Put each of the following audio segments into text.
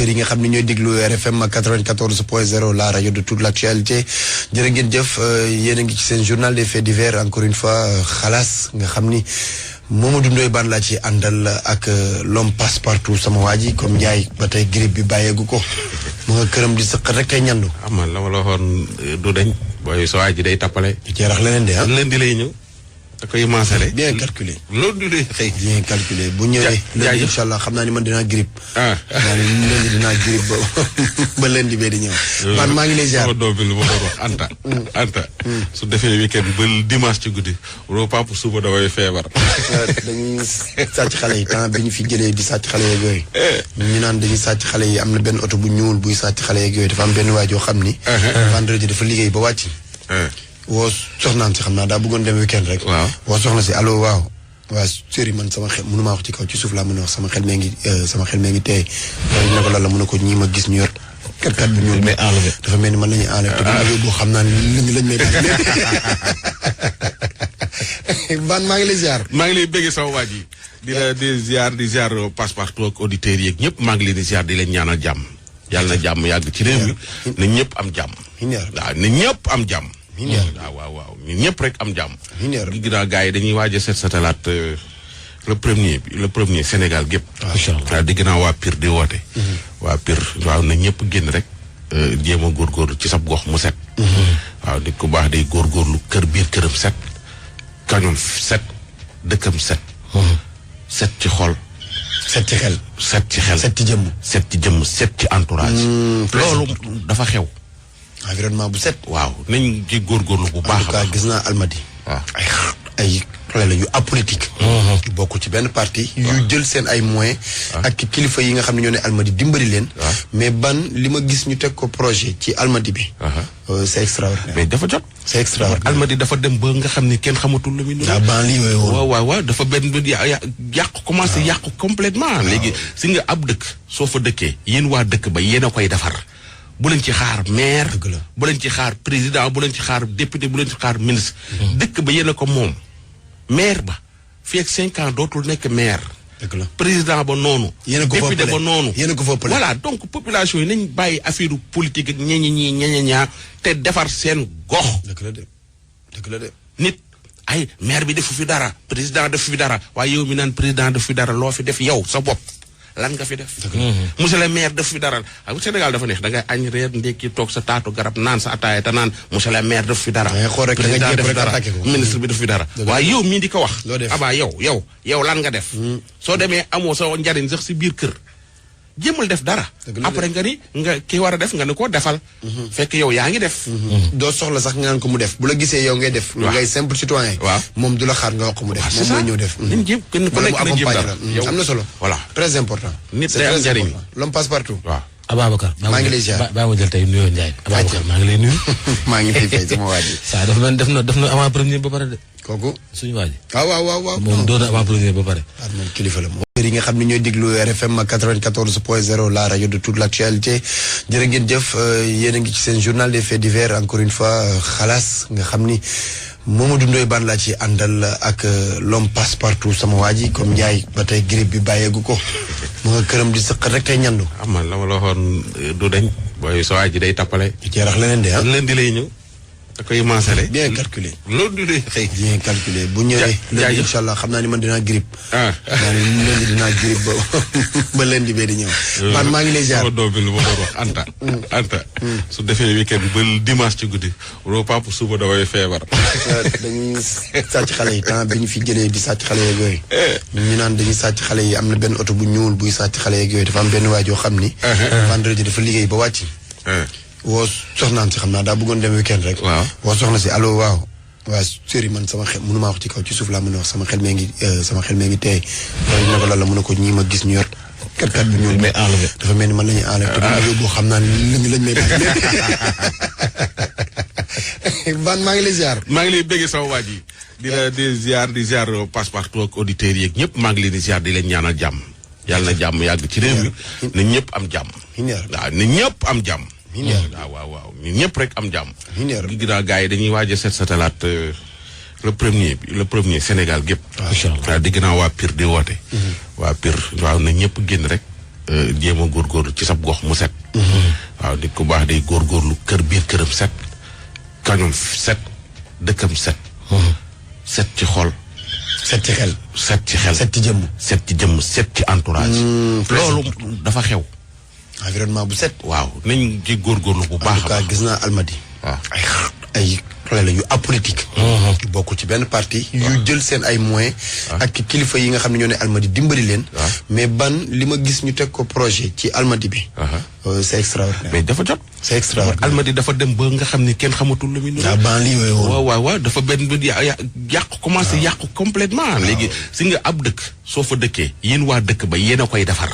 yi nga xam ne ñooy déglu RFM 94.0 la rajo de toute l'actualité jërë ngeen jëf yéen a ngi ci seen journal des faits divers encore une fois xalaas nga xam ni Mamadou Ndoye Bane laa ci àndal ak l'homme passe partout sama waa ji comme Ndiaye ba tey grippe bi bàyyeegu ko mu nga këram di sëq rek kay ñandu. man la ma la waxoon du dañ booy sa waa ji day tappale. ci rax leneen de ah leen di lay ñëw. da koy maasale. bien calculé. loolu du dee xëy. bien calculé bu ñëwee. lundi incha allah xam naa ni man dinaa grippe. naa ni lundi dinaa grippe ba lundi bee di ñëw. man maa ngi lay ziar sama doom bi lu ma doon wax Anta. su defee weekend ba dimanche ci guddi wala papa suba damay feebar. dañuy sàcc xale yi temps bi ñu fi jëlee di sàcc xale yeeg yooyu. ñu naan dañuy sàcc xale yi am na benn oto bu ñuul buy sàcc xale yeeg yooyu dafa am benn waay joo xam ni. vendredi dafa liggéey ba wàcc. woo soxnaam si xam naa daa bëggoon dem weekend rek. waaw woo soxna si allo waaw. waa sëriñ man sama xel mënumaa wax ci kaw ci suuf laa mën a wax sama xel mee ngi tey. loolu ne ko lan la mën a ko ñii ma gis ñu yor. kat bu ñuul mais enlevé dafa mel ni man la ñuy enlevé. te bu ñu boo xam naa ne lañ may def. Ban maa ngi lay ziar. maa ngi lay bëggee sama waa ji. di ziar Passepartout ak auditeurs yeeg ñëpp maa ngi leen di ziar di leen ñaanal jàmm. yàlla na jàmm yàgg ci réew mi. na ñëpp am jàmm. waaw na ñëpp am jàmm. waaw ñun ñëpp rek am jàmm. ginnaaw gars yi dañuy waaj a set satalaat le premier Sénégal gépp. incha allah waaw di ginnaaw waa Pire di woote. waa Pire waaw na ñëpp génn rek. jéem a góorgóorlu ci sab gox mu set. waaw nit ku baax day góorgóorlu kër biir këram set. kañoom set dëkkam set. set ci xol. set ci xel. set ci xel. set ci jëmm. set ci jëmm set ci entourage. loolu dafa xew. environnement bu set. waaw nañ ci góorgóorlu bu baax a baax gis naa almadi. waaw ay xale la yu apolitique. bokk ci benn parti. yu jël seen ay moyens. ak kilifa yi nga xam ne ñoo ne almadi dimbali leen. mais ban li ma gis ñu teg ko projet ci almadi bi. c'est extraordinaire. mais dafa jot. c'est extraordinaire almadi dafa dem ba nga xam ne kenn xamatul lu muy. daa banlieue woon. waaw dafa benn yàqu commencé yàqu complètement léegi si nga ab dëkk soo fa dëkkee yéen waa dëkk ba yéen a koy defar. bu leen ci xaar maire. bu leen ci xaar président bu leen ci xaar député bu leen ci xaar ministre. dëkk ba yéen a ko moom. maire ba fii ak 5 ans dootul nekk maire. dëgg la président ba noonu. yéen a ko député ba noonu. yéen a ko foppale voilà donc population yi nañ bàyyi affaire politique ak ñeña te defar seen gox. dëgg la de. nit ay maire bi defu fi dara président defu fi dara waaye yow mi naan président defu fi dara loo fi def yow sa bopp. lan nga fi def. monsieur le maire def fi dara ak Sénégal dafa neex da ngay añ reer ndekki toog sa taatu garab naan sa ataaya te naan monsieur le maire def fi dara. président def fi dara ministre bi def fi dara. waaye yow mii di ko wax. abaa yow lan nga def. soo demee amoo sa njariñ sax si biir kër. jéemal def dara. après nga ki war a def nga ne ko defal. fekk yow yaa ngi def. doo soxla sax nga naan ko mu def bu la gisee yow ngay def. ngay simple citoyen. waaw moom du la xaar nga wax ko mu def. moom mooy ñëw def. nañ jéem kenn ku nekk na jéem dara am na solo. voilà très important. nit day am njariñ. l'homme passe partout. waaw Ababacar. maa ngi lay ziar baa ma jël tey nuyoo Ndiaye. Ababacar maa ngi lay nuyu. maa ngi lay fay sama waa ji. saa dafa mel def na avant premier ba pare de. kooku suñu waa ji. waaw. moom doon na avant premier ba pare. waaw moom kilifa la moom. yi nga xam ne ñooy déglu RFM 94.0 la rajo de toute l'actualité jërë ngeen jëf yéen a ngi ci seen journal des faits divers encore une fois xalaas nga xam ni Mamadou Ndoye Bane laa ci àndal ak l'homme passe partout sama waa ji comme Ndiaye ba tey grippe bi bàyyeegu ko mu nga këram di sëq rek tey ñandu. man la ma la waxoon du dañ booy sa waa ji day tappale. ci rax leneen de ah leen di lay ñëw. da koy maasale. bien calculé. loolu du dee xëy. bien calculé bu ñëwee. lundi incha allah xam naa ni man dinaa grippe. naa ni lundi dinaa grippe ba lundi bee di ñëw. man maa ngi lay ziar. sama doom bi lu ma doon wax Anta. su defee weekend ba dimanche ci guddi wala papa suba damay feebar. dañuy sàcc xale yi temps bi ñu fi jëlee di sàcc xale yeeg yooyu. ñu naan dañuy sàcc xale yi am na benn oto bu ñuul buy sàcc xale yeeg yooyu dafa am benn waay joo xam ni. vendredi dafa liggéey ba wàcc. woo soxnaam si xam naa daa bëggoon dem weekend rek. woo soxna si allo waaw. waa sëriñ man sama xel mënumaa wax ci kaw ci suuf laa mën a wax sama xel mee ngi tey. loolu ne ko lan la mën a ko ñii ma gis ñu yor. kat bu ñuul mais enlevé dafa mel ni man la ñuy enlevé. te bu ñu boo xam naa ne lañ may def. Ban maa ngi lay ziar. maa ngi lay bëggee sama waa ji. di ziar Passepartout ak auditeurs yeeg ñëpp maa ngi leen di ziar di leen ñaanal jàmm. yàlla na jàmm yàgg ci réew mi. na ñëpp am jàmm. waaw na ñëpp am jàmm. waaw ñun ñëpp rek am jàmm. ginnaaw gars yi dañuy waaj a set satalaat le premier Sénégal gépp. incha allah di ginnaaw waa Pire di woote. waa Pire waaw na ñëpp génn rek. jéem a góorgóorlu ci sab gox mu set. waaw nit ku baax day góorgóorlu kër biir këram set. kañum set dëkkam set. set ci xol. set ci xel. set ci xel. set ci jëmm. set ci jëmm set ci entourage. loolu dafa xew. environnement bu set. waaw nañ ci góorgóorlu bu baax a baax. gis naa Almadi. waaw ay xale la yu apolitique. yu bokk ci benn parti. yu jël seen ay moyens. ak kilifa yi nga xam ne ñoo ne Almadi dimbali leen. mais ban li ma gis ñu teg ko projet ci Almadi bi. c'est extraordinaire. mais dafa jot. c'est extraordinaire. Almadi dafa dem ba nga xam ni kenn xamatul lu muy nuru. banlieue woon. waaw dafa benn yàqu commencé yàqu complètement léegi si nga ab dëkk soo fa dëkkee yéen waa dëkk ba yéen a koy defar.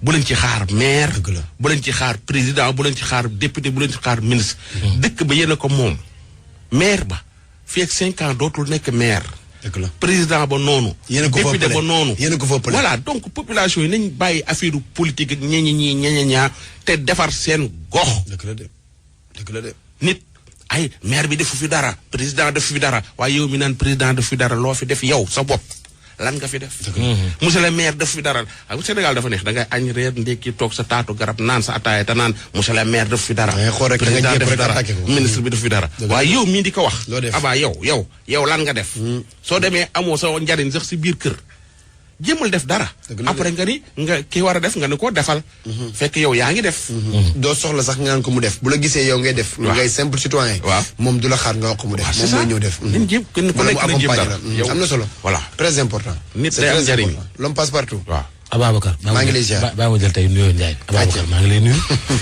bu leen ci xaar maire. bu leen ci xaar président bu leen ci xaar député bu leen ci xaar ministre. dëkk ba yéen a ko moom. maire ba fii ak 5 ans dootul nekk maire. dëgg la président ba noonu. yéen a ko député ba noonu. yéen a ko foppale. voilà donc population yi nañ bàyyi affaire politique ak ñeña te defar seen gox. dëgg la de dëgg la de. nit ay maire bi defu fi dara président defu fi dara waaye yow mi naan président defu fi dara loo fi def yow sa bopp. lan nga fi def. monsieur le maire def fi dara Sénégal dafa neex da ngay añ reer ndekki toog sa taatu garab naan sa ataaya te naan monsieur le maire def fi dara. président def fi dara ministre bi def fi dara. waaye yow mii di ko wax. abaa yow lan nga def. soo demee amoo sa njariñ sax si biir kër. jéemal def dara. après nga ni nga ki war a def nga ni ko defal. fekk yow yaa ngi def. doo soxla sax nga naan ko mu def bu la gisee yow ngay def. ngay simple citoyen. moom du la xaar nga wax ko mu def. moom mooy ñëw def. nañ jéem ku nekk na jéem dara am na solo. voilà très important. nit day am njariñ. l'homme passe partout. waaw Ababacar. maa ngi lay ziar baa ma jël tey nuyoo Ndiaye. Ababacar maa ngi lay nuyu.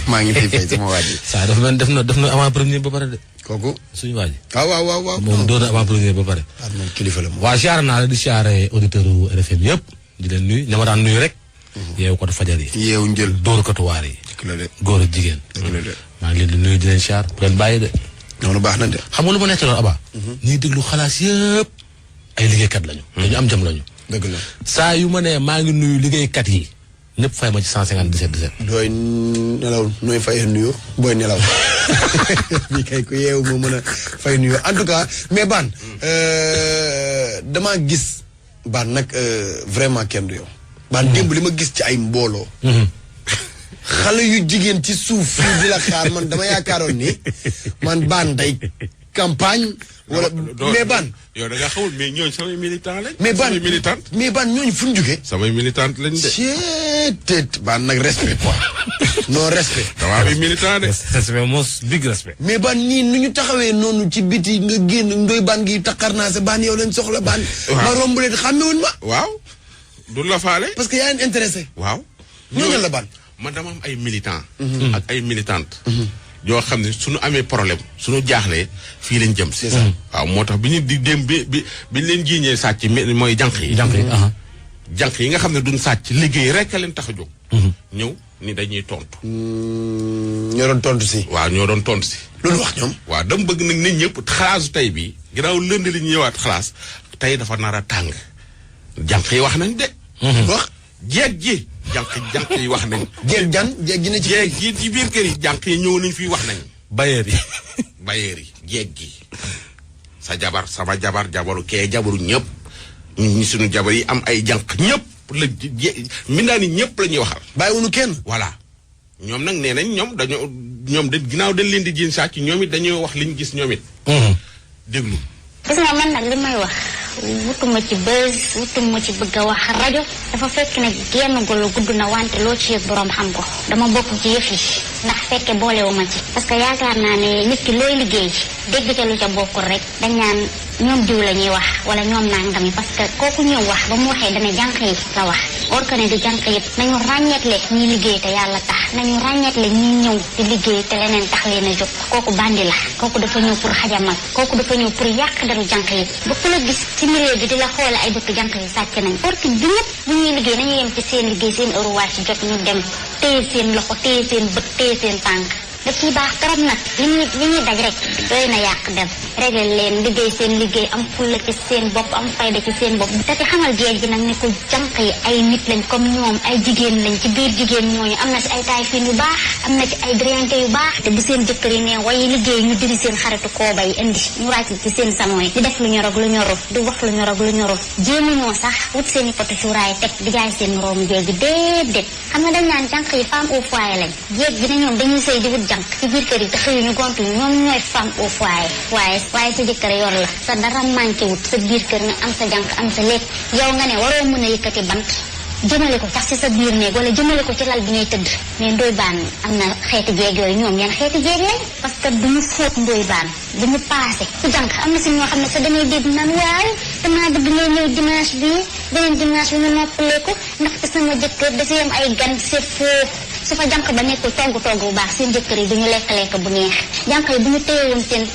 maa ngi lay fay sama waa ji. saa dafa mel def na avant premier ba pare de. kooku suñu waa ji. waaw. moom doon na avant premier ba pare. waaw moom kilifa la moom. waa siyaare naa la di siyaare auditeur u RFM yëpp. di leen nuyu ña ma daan nuyu rek. yeewu ko fajar yi. yeewu njël dóorkatu waar yi. dëgg la de. góor ak jigéen. dëgg la de. maa ngi leen di nuyu di leen siyaar bu leen bàyyi de. noonu baax na de. xam nga lu ma nekk loolu Aba. ñuy déglu xalaas yëpp ay liggéeykat lañu. dañu am jëm lañu. dëgg la. saa yu ma nee maa ngi nuyu liggéeykat yi. ñëpp fay ma ci 157. dooy nelaw nooy fay nuyoo booy nelaw bii kay ku yeewu moo mën a fay nuyoo en tout cas mais Ban damaa gis Ban nag vraiment kenn du yow. Ban démb li ma gis ci ay mbooloo. xale yu jigéen ci suuf fii di la xaar man dama yaakaaroon ni man Ban day campagne. wala mais Ban. yow da nga xawul mais ñooñu samay militant lañ. mais Ban samay militante. mais Ban ñooñu fu ñu jógee. samay militante lañ de. ceetet Ban nag respect quoi non respect. damaa bi militant de. respect mos big respect. mais Ban nii nu ñu taxawee noonu ci biti nga génn ndoy Ban gi takkar naa sa Ban yow lañ soxla Ban. ma romb leen xàmmewuñ ma. waaw. du la faale. parce que yaa ngi intéressé. waaw. ñooñu la Ban. man dama am ay militant ak ay militante yoo xam ne suñu amee problème suñu jaaxlee fii lañ jëm. c'est ça waaw moo tax bi ñu di dem bi ñu leen jiiñee sàcc mooy jànq yi. jànq yi nga xam ne duñ sàcc liggéey rek a leen tax a jóg. ñëw ni dañuy tontu. ñoo doon tontu si. waaw ñoo doon tontu si. loolu wax ñoom. waaw dama bëgg nag nit ñëpp xalaasu tey bii ginnaaw lënd li ñu ñëwaat xalaas tey dafa nar a tàng. jànq yi wax nañ de. wax jeeg ji. jànq yi wax nañ. jeeg gi ne ci. jeeg gi ci biir kër yi jànq yi ñëw nañ fii wax nañ. bayeer yi. bayeer yi jeeg gi. sa jabar sama jabar jabaru kee jabaru ñëpp. ñi suñu jabar yi am ay jànq ñëpp la mbindaa ni ñëpp la ñuy waxal. bàyyiwuñu kenn. voilà ñoom nag nee nañ ñoom de ginnaaw dañ leen di jiin sàcc ñoom it dañoo wax liñ gis ñoom it. déglu. gis nga man nag li may wax wutuma ci buzz wutuma ci bëgg a wax rajo dafa fekk ne genn golo gudd na wante loo ci yëg boroom xam ko dama bokk ci yëf yi ndax fekke boolewuma ci parce que yaakaar naa ne nit ki looy liggéey dégg ca lu ca bokkul rek dañ naan ñoom diw la ñuy wax wala ñoom nangam yi parce que kooku ñëw wax ba mu waxee dana jànq yi la wax or que ne du jànq yëpp nañu ràññeetle ñiy liggéey te yàlla tax nañu ràññeetle ñiy ñëw di liggéey te leneen tax leen a jóg kooku bandi la kooku dafa ñëw pour xajamal kooku dafa ñëw pour yàq daru jànq yi ba ku la gis ci milieu bi di la xoole ay bëtt jànq yi sàcc nañ or que du ñëpp bu ñuy liggéey nañu yem ci seen liggéey seen heure wàcc jot ñu dem téye seen loxo téye seen bët téye seen tànk daf ciy baax trop nag li ñuy daj rek doy na yàq dem réglé leen liggéey seen liggéey am fulla ci seen bopp am fayda ci seen bopp te ci xamal jeeg ji nag ne ko jànq yi ay nit lañ comme ñoom ay jigéen lañ ci biir jigéen ñooñu am na ci ay taay fiin yu baax am na ci ay driante yu baax te bu seen jëkkër yi ne way liggéey ñu diri seen xaritu kooba yi indi ñu ràcc ci seen salon yi di def lu ñor ak lu ñorul di wax lu ñor ak lu ñorul jéemuñoo sax wut seen i poto cuuraay teg di jaay seen moroomu jéeg gi déedéet xam nga dañ naan jànq yi femme au foyer lañ jéeg gi ne ñoom dañuy sëy di wut jànq ci biir kër yi te xëyuñu gontuñu ñoom ñooy femme au foyer waaye sa jëkkër yor la sa dara manqué wut sa biir kër nga am sa jànq am sa lépp yow nga ne waroo mën a yëkkati bant jëmale ko sax ci sa biir néeg wala jëmale ko ci lal bi ngay tëdd mais ndoy baan am na xeeti jeeg yooyu ñoom yan xeeti jeeg lañ parce que duñu fóot ndoy baan duñu paase ku jànq am na si ñoo xam ne sa dañuy dégg naan waaw damaa bëgg ngay ñëw dimanche bi beneen dimanche bi ñu noppalee ko ndaxte sama jëkkër dafa yam ay gan c'est faux su fa jànq ba nekkul togg bu baax seen jëkkër yi duñu lekk bu neex jànq yi bu ñu téyewoon seen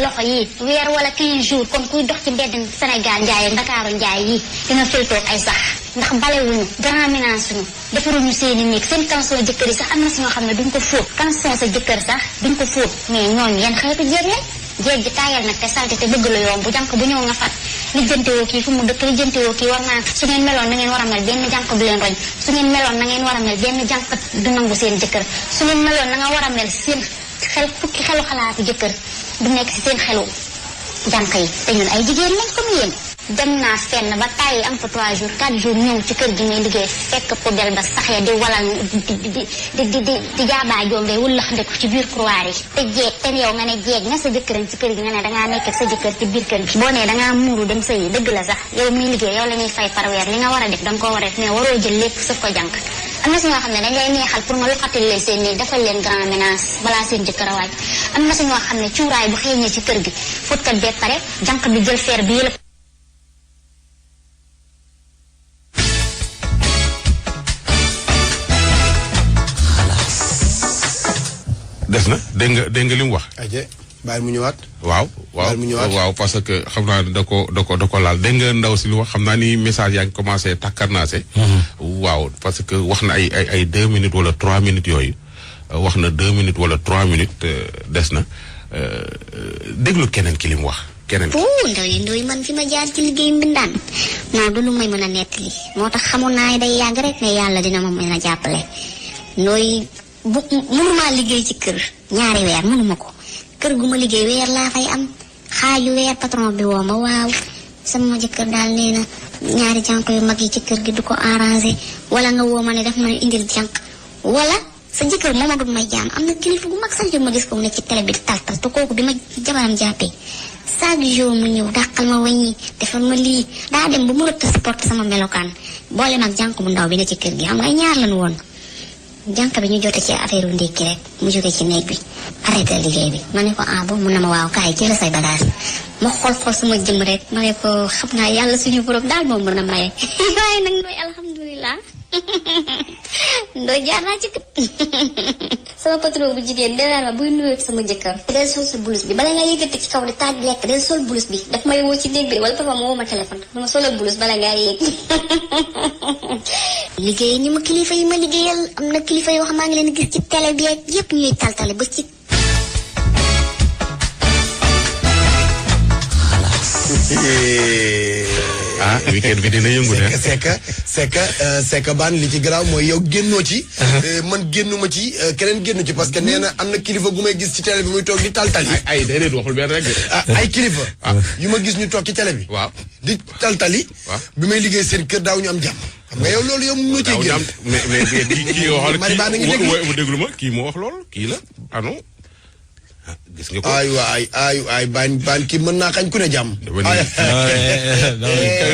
loxo yi weer wala 15 jours comme kuy dox ci mbedd Sénégal njaay ak Ndakaaru njaay yi dina fëltoog ay sax ndax balewuñu grand ménage suñu defaruñu seeni néeg seen caleçon jëkkër yi sax am na si ñoo xam ne duñ ko fóot caleçon sa jëkkër sax duñ ko fóot mais ñooñu yan xeetu jéeg lañ jéeg ji taayal nag te salte te bëgg lu yomb bu jànq bu ñëw nga fat lijjantewoo kii fu mu dëkk lijjantewoo kii war naa su ngeen meloon na ngeen war a mel benn jànq du leen roñ su ngeen meloon na ngeen war a mel benn jànq du nangu seen jëkkër su ngeen meloon na nga war a mel seen xel fukki xelu xalaatu jëkkër du nekk si seen xelu jànq yi te ñun ay jigéen lañ comme yéen dem naa fenn ba tàyyi am fa 3 jours 4 jours ñëw ci kër gi ngay liggéey fekk poubelle ba sax ya di walal di jaabaa jombee wulax ndeku ci biir couloir yi te jeeg te yow nga ne jeeg nga sa jëkkëram ci kër gi nga ne dangaa nekk ak sa jëkkër ci biir kër gi boo nee dangaa muuru dem sëyi dëgg la sax yow miy liggéey yow la ñuy fay par weer li nga war a def danga ko war a def mais waroo jël lépp sëf ko jànq am na si ñoo xam ne dañ lay neexal pour nga loxatil leen seen néeg defal leen grand ménage balaa seen jëkkër a waaj am na si ñoo xam ne cuuraay bu xeeñee ci kër gi fóotkat bee pare jànq bi jël fer bi yëlëb des na dégg nga li mu wax. aje bàyyi mu ñëwaat. waaw parce que xam naa da ko laal dégg nga ndaw si lu wax xam naa ni message yaa ngi commencé takkarnaase. waaw parce que wax na ay 2 minutes wala 3 minutes yooyu wax na 2 minutes wala 3 minutes des na déglu keneen ki li mu wax. keneen ndoy man fi ma jaar ci liggéey mbindaan non du lu may mën a nettali moo tax xamoon naa day yàgg rek ne yàlla dina ma mën a jàppale ndoy mënuma liggéey ci kër ñaari weer mënuma ko kër gu ma liggéey weer laa fay am xaaju weer patron bi woo ma waaw sama jëkkër daal nee na ñaari jànq yu mag yi ci kër gi du ko arrangé wala nga woo ma ne daf ma indil jànq wala sa jëkkër moom agul may jaam am na kilifa gu mag sax ma gis ko mu ne ci télé bi di taltal te kooku bi ma jabaram jàppee chaque jour mu ñëw dàqal ma wàññi defal ma lii daa dem ba mu rëtt supporté sama melokaan boole mag jànq bu ndaw bi ne ci kër gi xam nga ay ñaar lañu woon jànq bi ñu jote ci affaire u ndékki rek mu jóge ci néeg bi arrêté liggéey bi ma ne ko ah boobu mun na ma waaw kaay jël say bagage ma xool sama jëm rek ma ne ko xam naa yàlla suñu borom daal moom mën a maye waaye nag ndooy alhamdulilah ndooy jaar naa ci kët sama patron bu jigéen denaan ma buy nuyoo sama jëkkër del sol sa blouse bi bala nga yëgati ci kaw di taaj lekk del sol blouse bi daf may woo ci néeg bi wala papa ma woo ma téléphone dama solal blouse bala ngaa yéeg liggéey ñi ma kilifa yi ma liggéeyal am na kilifa yoo xam maa ngi leen gis ci télé bi ak yëpp ñuy taltale ba ci weekend bi dina yëngu de. c'est que baan li ci garaaw mooy yow génnoo ci. man génnuma ci keneen génnu ci parce que nee na am na kilifa gu may gis ci télé bi muy toog di taltali. ay déedéet waxul benn rek de. ay kilifa. yu ma gis ñu toog ci télé bi. waaw di taltali. waaw bi may liggéey seen kër daaw ñu am jàmm. xam nga yow loolu yow mënoo cee génn. mais kii waxal Mari Ba na ngi déglu mu déglu ma kii moo wax loolu kii la ano gis nga ko ay baan kii mën naa xañ ku ne jàmm.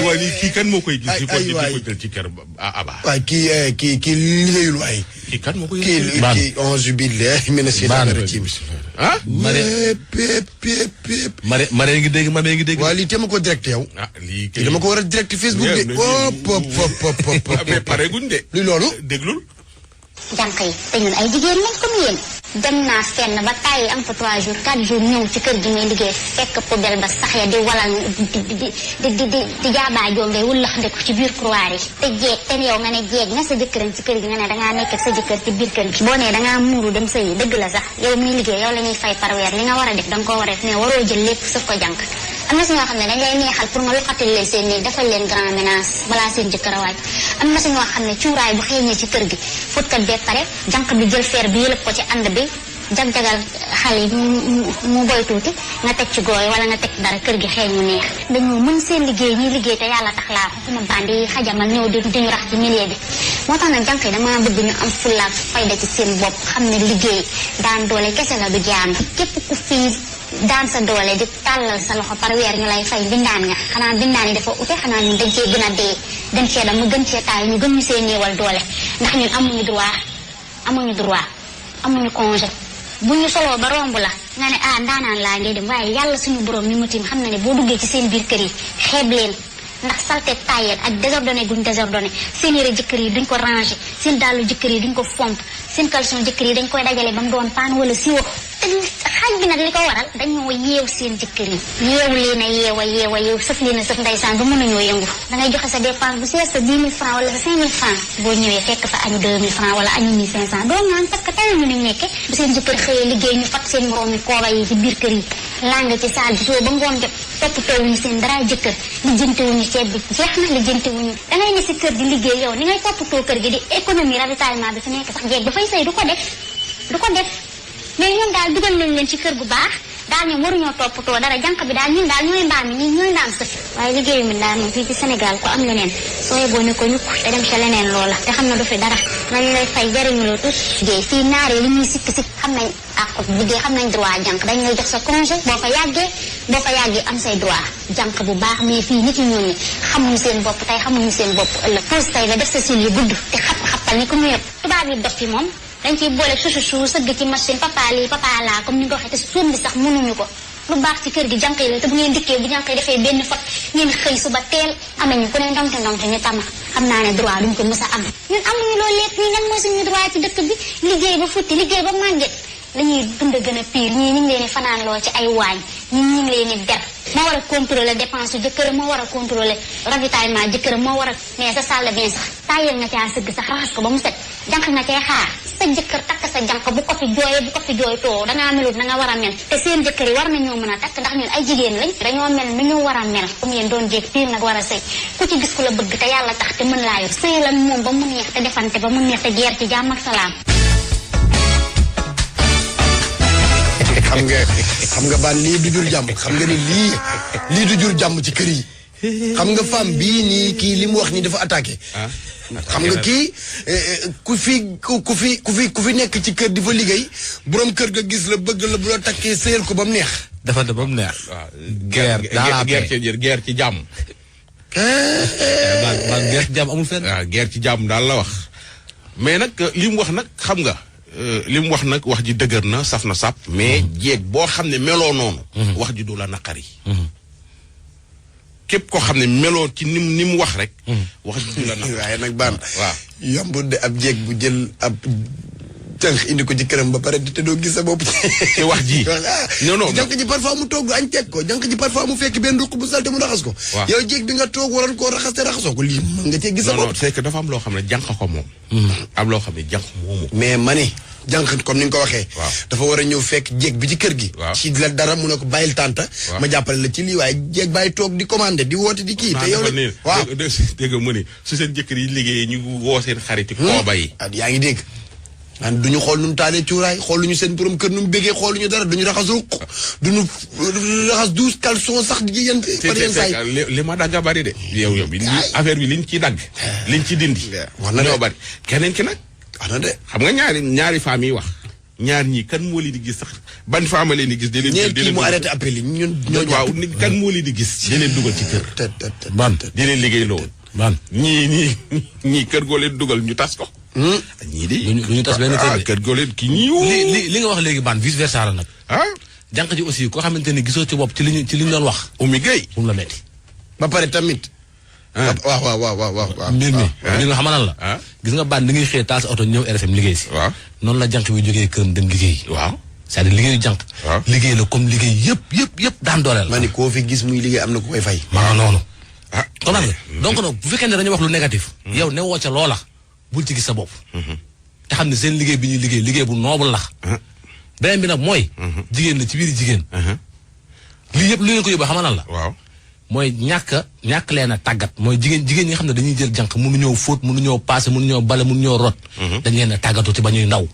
waaye kii kan moo koy gis. di ko jël ci kër Aba. waay kii liggéeyul waay. kii kan moo koy gis. kii onze billahi mina shaytaani rajiim. ah. Mare ngi dégg Mare ngi dégg. waaw lii te ma ko direct yow. lii kay dama ko war a direct Facebook de. mais pare guñ de. li loolu déglul. jànq yi te ñun ay jigéen lañ comme yéen dem naa fenn ba tàyyi am fa 3 jours 4 jours ñëw ci kër gi may liggéey fekk poubelle ba sax ya di walal di jaabaa jombee wulax ndeko ci biir couloir yi te jeeg te yow nga ne jeeg nga sa jëkkëram ci kër gi nga ne dangaa nekk ak sa jëkkër ci biir kër gi boo nee dangaa muuru dem sëyi dëgg la sax yow muy liggéey yow la ñuy fay par weer li nga war a def danga ko war a def mais waroo jël lépp sëf ko jànk am na si ñoo xam ne dañ lay neexal pour nga loxatil leen seen néeg defal leen grand ménage balaa seen jëkkër a wàcc am na si ñoo xam ne cuuraay bu xeeñee ci kër gi fóotkat bee pare jànq bi jël fer bi yëlëb ko ci ànd bi jag-jagal xale yi mu boy tuuti nga teg ci gooy wala nga teg dara kër gi xeeñ mu neex dañoo mën seen liggéey ñuy liggéey te yàlla tax laa xuma bandi yi xajamal ñëw diñu rax ci milieu bi moo tax nag jànq yi dama bëgg ñu am fullaak fayda ci seen bopp xam ne liggéey daan doole kese la du jaam képp ku fii daan sa doole di tàllal sa loxo par weer ñu lay fay bindaan nga xanaa bindaan yi dafa ute xanaa ñun dañ cee gën a dee gën cee dam mu gën cee taay ñu gën ñu see néewal doole ndax ñun amuñu droit amuñu congé bu ñu soloo ba romb la nga ne ndaanaan laa ngay dem waaye yàlla suñu borom mi ma tiim xam na ne boo duggee ci seen biir kër yi xeeb leen ndax salte tayel ak désordonné guñ désordonné seen yére jëkkër yi duñ ko rangé seen dàllu jëkkër yi duñ ko fomp seen caleçon jëkkër yi dañ koy dajale ba mu doon paan wala siwo te xaaj bi nag li ko waral dañoo yeew seen jëkkër yi yeewu leen a yeew sëf leen a sëf ndeysaan ba mënuñoo yëngu dangay joxe sa dépense bu seer sa 10 000 francs wala sa 5 000 francs boo ñëwee fekk fa añu 2 000 francs wala añu 1500 doo ñaan parce que tayuñu ni nekke bu seen jëkkër xëyee liggéey ñu fat seen moroomi kooba yi ci biir kër yi lang ci saal bi soo ba ngoon jot toppatoowuñu seen dara jëkkër lijjantewuñu ceeb bi jeex na lijjantewuñu dangay ne si kër di liggéey yow ni ngay toppatoo kër gi di économie ravitaillement bi fi nekk sax jeeg dafay sëy du ko def mais ñoom daal dugal nañ leen ci kër gu baax daal ñoom waruñoo toppatoo dara jànq bi daal ñun daal ñooy mbaam mi ñooy mbaam sëf waaye liggéeyu mi daal moom fii ci Sénégal ku am leneen soo yeboo ne ko ñukk te dem ca leneen loola te xam na du fi dara nañu lay fay jariñuloo tus liggéey fii naar yi li ñuy sikk xam nañ ak liggéey xam nañ droit jànq dañ lay jox sa congé boo fa yàggee am say droit jànq bu baax mais fii nit ñi ñooñu xamuñu seen bopp tey xamuñu seen bopp ëllëg pause tey nga def sa sil yu gudd te xappal ni ku mu yëpp tubaab yi dof fi moom dañ ciy boole susu sëgg ci machine papa lii papa laa comme ni nga ko waxee te suum bi sax mënuñu ko lu baax ci kër gi jànq yi la te bu ngeen dikkee bu jànq yi defee benn fot ngeen xëy suba teel amañu ku ne ndongte ñu tama xam naa ne droit duñ ko mës a am ñun amuñu loolu lépp ñi lan mooy suñu droit ci dëkk bi liggéey ba futti liggéey ba màgget la ñuy dund gën a pire ñii ñu ngi leen di fanaan loo ci ay waañ ñii ñu ngi leen di ber moo war a contrôler dépense su jëkkër moo war a contrôler ravitaillement jëkkër moo war a mais sa salle de bain sax tàyyal nga caa sëgg sax raxas ko ba mu set jànq nga cee xaar sa jëkkër takk sa jànq bu ko fi jooy too dangaa melut na nga war a mel te seen jëkkër yi war nañoo mën a takk ndax ñun ay jigéen lañ dañoo mel nu ñu war a mel comme yéen doon jéeg pire nag war a sëy ku ci gis ku la bëgg te yàlla tax te mën laa yor sëy lan moom ba mu neex te defante ba mu neex te geer ci jàmm ak salaam xam nga baan lii du jur jàmm xam nga ni lii du jur jàmm ci kër yi xam nga femme bii nii kii li mu wax nii dafa attaqué xam nga kii ku fi nekk ci kër di fa liggéey borom kër ga gis la bëgg la bu la takkee sëyal ko ba mu neex dafa ba mu neex waaw guerre ci jàmm guerre ci jàmm amul fenn waaw guerre ci jàmm daal la wax mais nag li mu wax nag xam nga li mu wax nag wax ji dëgër na saf na sàpp mais jeeg boo xam ne meloo noonu wax ji du la naqari képp koo xam ne meloo ci ni mu wax rek wax ji du la naqari waaye nag baan waaw yombul de ab jeeg bu jël ab jànq indi ko ci këram ba pare te doo gis sa bopp ci wax ji non jànq ji parfois mu toog añ teg ko jànq ji parfois mu fekk benn ruq bu salte mu raxas ko yow jeeg bi nga toog waroon koo raxas te raxasoo ko lii mën nga cee gis sa bopp c'est que dafa am loo xam ne jànq ko moom am loo xam ne jànq moomu mais ma ne jànq comme ni nga ko waxee waaw dafa war a ñëw fekk jeeg bi ci kër gi ci la dara mu ne ko bàyyil tànta ma jàppale la ci lii waaye jeeg bàyyi toog di commandé di woote di kii te yow la waaw dégg nga mu ni su seen jëkkër yi liggéeyee ñu woo seen xariti kooba yi yaa ngi dégg man duñu xool nu mu taalee cuuraay xooluñu seen borom kër nu mu bégee xooluñu dara duñu raxas ruq duñu raxas 12 caleçon sax di yéen say li ma dagga bari de yow affaire bi liñ ciy dagg liñ ci dindi wax na ñoo bari keneen ki nag wax na de xam nga ñaari femmes yi wax ñaar ñii kan moo leen di gis sax ban femme leen di gis di leen mu arrêté appel yi ñun ñoo waaw kan moo leen di gis di leen dugal ci kër ban di leen liggéey loolu ban ñii kër goo leen dugal ñu tas ko ñii di duñu tas benn kër goo leen ki ñii li nga wax léegi ban vice versa la nag jànq ji aussi koo xamante ni gisoo ci bopp ci li ñu doon wax Oumy Gueye mu la metti ba pare tamit waaw. mbir mi nga xamal la. gis nga baan ni ngay xëy taal sa oto ñëw RFM liggéey si. waaw noonu la jànq bi jógee këram dem liggéey. waaw c'est-à-dire liggéeyu jànq. waaw liggéey la comme liggéey yëpp daan dooleel. ma ni koo fi gis muy liggéey am na ku koy fay. maa noonu. comprendre nga donc nag bu fekkee ne dañuy wax lu négatif. yow ne woo ca loola bul ci gis sa bopp. te xam ne seen liggéey bi ñuy liggéey bu noble la. beneen bi nag mooy. jigéen la ci biir jigéen. lii yëpp lu leen ko yóbbee xamal la. waaw mooy ñàkk leen a tàggat mooy jigéen ñi nga xam ne dañuy jël jànq mënuñoo fóot mënuñoo paase mënuñoo bale mënuñoo rot. dañ leen a tàggatoo ci ba ñuy ndaw.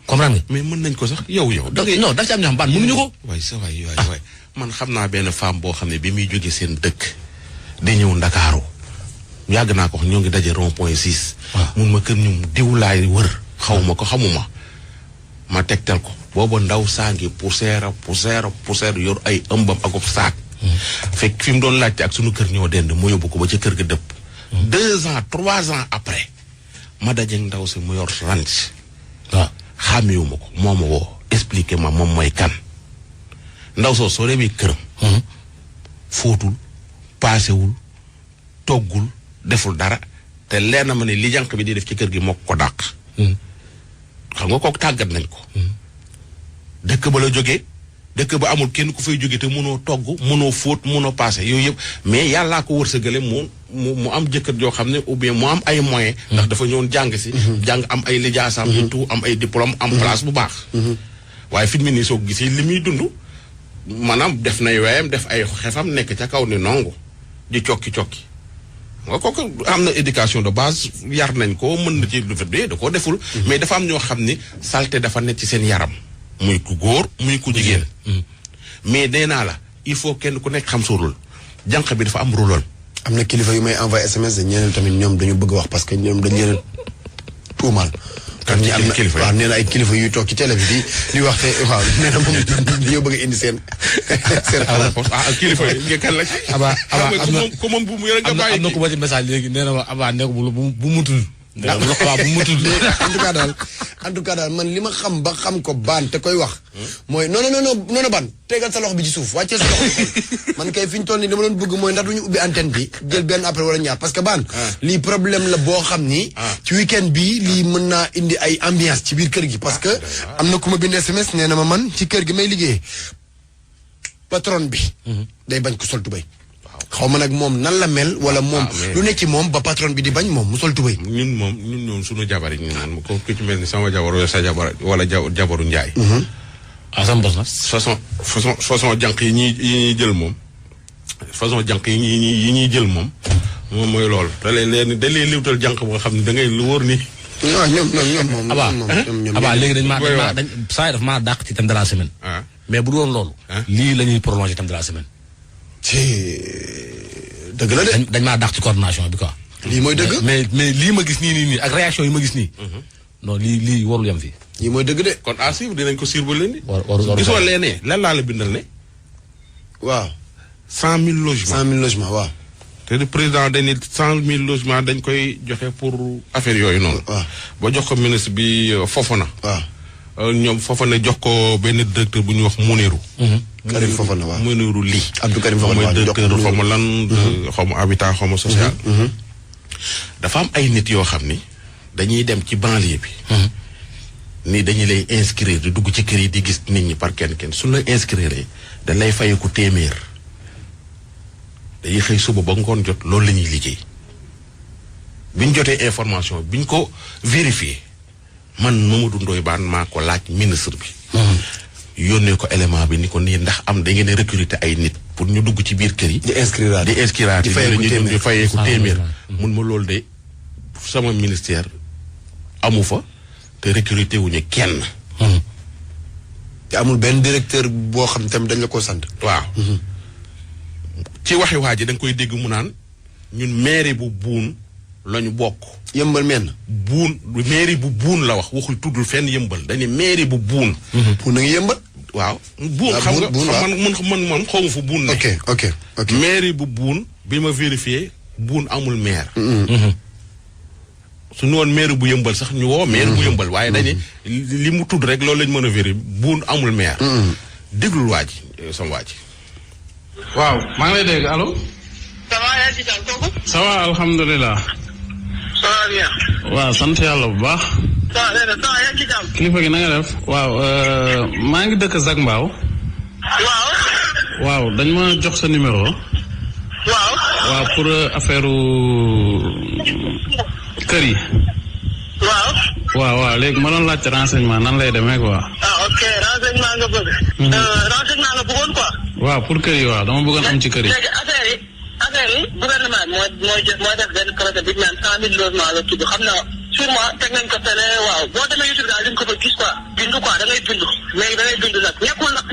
comprendre nga. mais mën nañ ko sax yow. non daf ci am ñoo xam baan mënuñu ko. waay sa waay man xam naa benn femme boo xam ne bi muy jógee seen dëkk. di ñëw Ndakaaru yàgg naa ko wax ñoo ngi daje rond point 6. mun ma kër ñu diw laay wër xaw ma ko xamuma ma tegtal ko booba ndaw saa ngi poussière yor ay ëmbam akub saak. fekk fi mu doon laajte ak sunu kër ñoo dend mu yóbbu ko ba ca kër ga dëpp. 2 ans 3 ans après ma dajeeg ndaw si mu yor ranch. waaw xàmmeewuma ko moo ma woo expliqué ma moom mooy kan ndaw soo demee këram. fóotul paasewul toggul deful dara te leer na ma ne li jànq bi di def ci kër gi moo ko dàq. xam nga kooku tàggat nañ ko. dëkk ba la jógee dëkk ba amul kenn ku fay jóge te mënoo togg mënoo fóot mënoo paase yooyu yëpp mais yàllaa ko wërsëgale mu am jëkkër joo xam ne ou bien mu am ay moyens. ndax dafa ñëwoon jàng si. jàng am ay lijaasaam et tout am ay diplôme am place bu baax. waaye fi mu ne nii soo gisee li muy dund maanaam def nay weyam def ay xefam nekk ca kaw ni nongu di cokki nga kooku am na éducation de base yar nañ ko mën na ci lu fa da koo deful. mais dafa am ñoo xam ne saleté dafa nekk ci seen yaram. muy ku góor muy ku jigéen. mais nee naa la il faut kenn ku nekk xam sa rôle jànq bi dafa am rôle. am na kilifa yu may envoyé SMS dañ ñeneen tamit ñoom dañu bëgg wax parce que ñoom dañ leen tuumaal. kan ci kilifa waaw nee na ay kilifa yuy toog ci télé bi di wax te waaw nee na moom dañoo bëgg a indi seen xalaat. kilifa yi nga kan la ci. Aba am na ko moom bu mu yore nga bàyyi. am na ko ba ci message léegi nee na ma Aba ne ko bu mu tudd. bu mu tudd. en tout cas daal man li ma xam ba xam ko baan te koy wax. mooy non ban tegal sa loxo bi ci suuf wàccee sa loxo man kay fi ñu toll nii dama doon bëgg mooy ndax duñu ubbi antenne bi jël benn après wala ñaar parce que baan. lii problème la boo xam ni. ci week-end bi lii mën naa indi ay ambiance ci biir kër gi parce que am na ku ma bind SMS nee na ma man ci kër gi may liggéey patron bi. day bañ ko sol tubéy. xaw ma nag moom nan la mel wala moom lu ne ci moom ba patron bi di bañ moom mu sol tubéy. ñun suñu jabar yi ñu naan ko ku ci mel ni sama jabar wala sa jabar wala jabaru njaay. sama bos nag. façon jànq yi ñuy jël moom. façon jànq yi ñuy jël moom mooy loolu da lay liwtal jànq boo xam ne da ngay lu wóor ni. waaw ñoom moom. Aba léegi dañ saa daf maa dàq ci thème de la semaine. mais bu doon loolu. lii la ñuy prolongé thème de la semaine. dëgg la de. dañ maa dàq ci coordination bi quoi. lii mooy dëgg. mais lii ma gis nii ak réaction yi ma gis nii. non lii warul yem fii. lii mooy dëgg de. kon à suivre dinañ ko suivre ba leen di. warul gisoo lee ne lan laa la bindal ne. waaw. 100 000 logements 100 000 logements waaw. te le président dañ ne 100 000 logements dañ koy joxe pour affaire yooyu noonu. waaw ba jox ko ministre bi Fofana. waaw. ñoom Fofana jox ko benn directeur bu ñuy wax Muniru. Karim Fofana waaw Muniru lii. Abdou Karim Fofana mooy directeur xaw ma lan. xaw ma habitat xaw ma social. dafa am ay nit yoo xam ni dañuy dem ci banlieue bi. ni dañu lay inscrire di dugg ci kër yi di gis nit ñi par kenn suñu lay inscrire dañ lay fayeku téeméer. dañuy xëy suba ba ngoon jot loolu la ñuy liggéey bi ñu jotee information bi ñu ko vérifié man Mamadou Ndoye Bane maa ko laaj ministre bi. yónnee ko élément bi ni ko nii ndax da ngeen a recruter ay nit pour ñu dugg ci biir kër yi. di inscrire di fayeeku téeméer mun ma loolu de sama ministère amu fa te recruter wuñu kenn. te amul benn directeur boo xam tamit dañ la ko sant. waaw. ci waxi waa ji da nga koy dégg mu naan ñun mairie bu buun lañu bokk. yëmbal menn. buun mairie bu buun la wax waxul tuddul fenn yëmbal dañu mairie bu buun. buun na ngi yëmbal. waaw buun xam nga man moom xaw ma fu buun ne. ok. mairie bu buun bi ma vérifié buun amul maire. su ñu woon maire bu yëmbal sax ñu woo maire bu yëmbal waaye dañu li mu tudd rek loolu lañ mën a vérifié buun amul maire. déglul waa ji sama waa ji. waaw maa ngi lay dégg allo. ça va yaa ngi ci jàmm kooku. ça va alhamdulilah. ça va bien. waaw sant yàlla bu baax. ça va yaa ngi ci jàmm. kilifa gi na nga def. waaw maa ngi dëkk Zac Mbao. waaw. waaw dañ ma jox sa numéro. waaw. waaw pour affaire kër yi. waaw. waaw léegi ma doon laajte renseignement nan lay demee quoi. ok renseignement nga bëgg. renseignement nga bëggoon quoi. waaw pour kër yi waaw dama bëggoon am ci kër yi. léegi affaire yi gouvernement mooy def benn projet bi ñu naan 100 000 logements la tudd xam naa sûrement teg nañ ko télé waaw boo demee YouTube daal di nga ko fa gis quoi bindu quoi da ngay bindu léegi da ngay bindu nag nekkul nag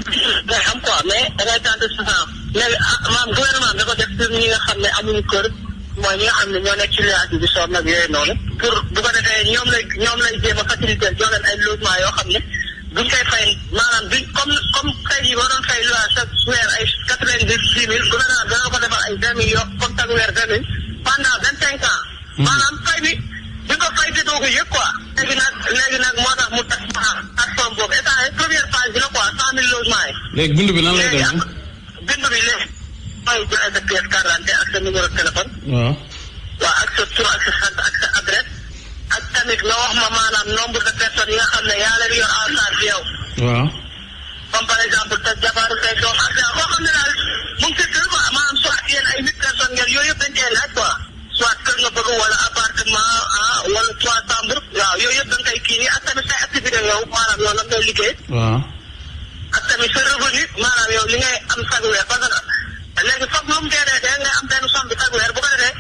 ngay am quoi mais da ngay tenter sa léegi maam gouvernement da ko def pour ñi nga xam ne amuñu kër mooy ñi nga xam ne ñoo nekk ci liaas bi soor nag yooyu noonu pour bu ko defee ñoom lay jéem a faciliter jox leen ay logement yoo xam ne buñ koy fay maanaam duñ comme tey jii boo doon fay lu chaque weer ay 90 000 gouvernement dana ko defal ay 20 000 yoo comme chaque weer 20 000 pendant 25 ans. maanaam fay bi di ko fay te doo ko yëg quoi. léegi nag moo tax mu tax plateforme boobu état première phase bi la quoi 100 000 logements yi. léegi bindu bi nan lay demee. bindu bi léegi mooy joxe sa pièce carte d'identité ak sa numéro de téléphone. waaw. waaw ak sa tur ak sa sant ak sa adresse. ak tamit nga wax ma maanaam nombre de personnes yi nga xam ne yaa leen yor en charge yow. waaw. comme par exemple sa jabar say doom ak boo xam ne daal mu ngi kër quoi maanaam soit yéen ay 8 personnes ngeen yooyu yëpp dañ koy laaj quoi. soit kër nga bëgg wala appartement wala 3 chambres. waaw yooyu yëpp da nga koy kii nii ak tamit say activité yow maanaam yow lan ngay liggéey. waaw. ak tamit sa revenu maanaam yow li ngay am chaque weer parce que léegi foog lu mu dee ngay am benn somme bi chaque weer bu ko defee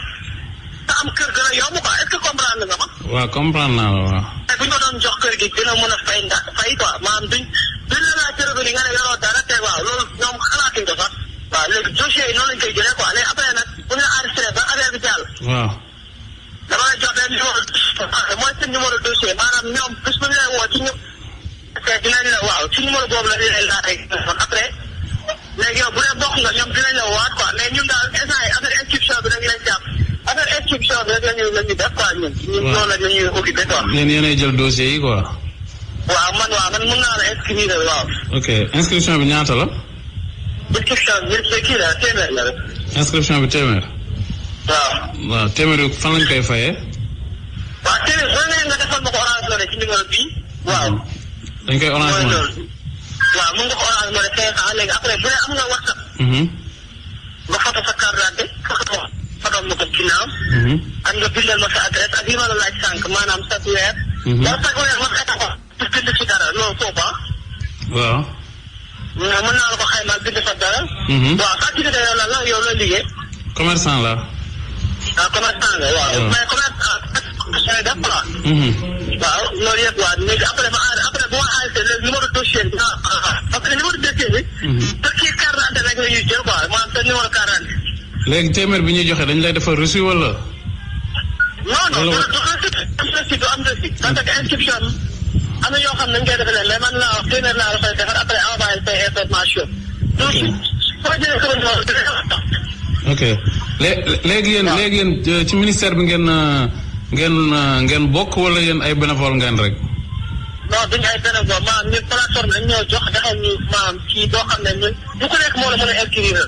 sa am kër gën a yomb quoi est-ce que comprendre nga ma. waaw comprendre naa la waaw. bu ñu ko doon jox kër gi dina mën a fay quoi maanaam duñ la laaj revenu nga ne yoroo dara te waaw loolu ñoom xalaatuñ ko sax waaw léegi dossier yi noonu lañ koy jëlee quoi léegi après nag bu ñu enregistré ba affaire bi jàll. waaw. dama lay jox benn numéro mooy seen numéro dossier maanaam ñoom bis bu ñu lay woo ci ñu te dinañ la waaw ci numéro boobu la dinañ la rek après léegi yow bu dee bokk nga ñoom dinañ la woowaat quoi mais ñun daal instant yi affaire inscription bi rek lañ jàpp affaire inscription bi rek la ñuy def quoi ñun noonu la ñuy occupé quoi. yéenay jël dossier yi quoi. waaw man mën naa la inscrire waaw. ok inscription bi ñaata la. inscription bi kii la téeméer la rek. inscription bi téeméer. waaw téeméer yi fan lañ koy fayee. waaw téeméer boo nee nga defal ma ko Orange Money ci numéro bii. waaw. dañ koy Orange Money. waaw mun nga ko Orange Money 500 léegi après bu dee am nga WhatsApp. nga foto sa carte d'identité foto ma ko ginnaaw. ak nga bindal ma sa adresse ak li ma la laaj sànq maanaam chaque weer. wala chaque weer ma xeetu ko. pour bind ci dara loolu foofu waaw. mën naa la ko xayma bind sa dara. waaw activité yow la yow la liggéey. commerçant la. commerçant nga waaw. mais commerçant ak def quoi. waaw loolu yëpp waaw léegi après bu ma arrêté léegi numéro dossier bi parce que numéro dossier bi. te kii carte d'identité rek la ñuy jël quoi maanaam sa numéro carte d'identité. léegi téeméer bi ñuy joxe dañ lay defal reçu wala. non du reçu du am reçu parce que inscription am na yoo xam ne dañ koy defee mais man laa wax téeméer laa la koy defar après envoyé say information. donc soo jëlee sama numéro ok léegi yéen ci ministère bi ngeen bokk wala yéen ay bénévole ngeen rek. non duñu ay bénévole maanaam ñun plateforme dañ ñoo jox defal ñu maanaam kii boo xam ne ñun bu ko nekk moo la mën a inscrire.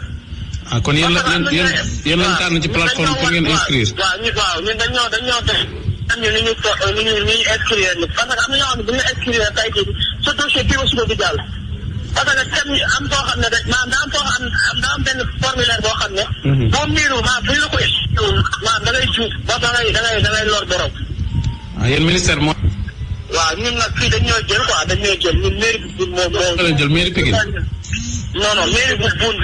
kon yéen lañ tànn ci plateforme pour ngeen inscrire. waaw ñun dañoo def am ñu ñu inscrire ni parce que am na ñoo xam ne bu ñu inscrire tey jii sa dossier bii ba suba bi jàll. parce que thème am foo xam ne rek maanaam daa am benn formulaire boo xam ne. boo miiru maanaam bu ñu la ko expliqué maanaam da ngay juum ba da ngay lor borom. yéen ministère moo. waaw ñun nag fii dañ ñoo jël quoi dañ ñoo jël ñun mairie bu Boune moom moo. jël mairie Pikine. non mairie bu Boune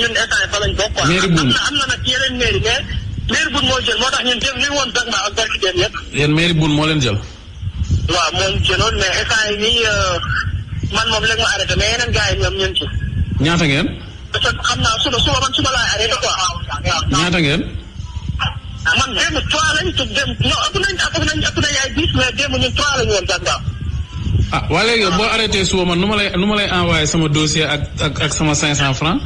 ñun instant fa lañ bokk quoi. mairie Boune am na nag yeneen mairie mais mairie Boune moo jël moo tax ñun dem li woon Dagma ak barki dem yëpp. yéen mairie Boune moo leen jël. waaw moo ñu jëloon mais instant yi nii man moom léegi ma arrêté mais yeneen gars yi ñoom ñun ci. ñaata ngeen. parce que xam naa suba laay arrêté quoi. ñaata ngeen. man démb 3 lañ te démb non ëpp nañ ay 10 mais démb ñun 3 lañu woon Dagma. waa léegi boo arrêté suba man nu ma lay envoyé sama dossier ak sama 500 francs.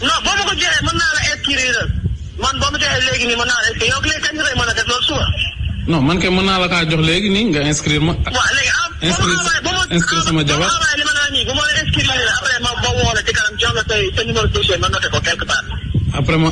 non boo ma ko joxee mën naa la inscrire man boo ma joxee léegi nii mën naa la inscrire yow léegi kañ nga koy mën a def loolu suba. non man kay mën naa la kaa jox léegi nii nga inscrire ma. waaw léegi inscrire sama jabar. li ma la nii bu ma la inscrire après ma woo la ci kanam jox la sa numéro dossier ma noté ko quelque part. après ma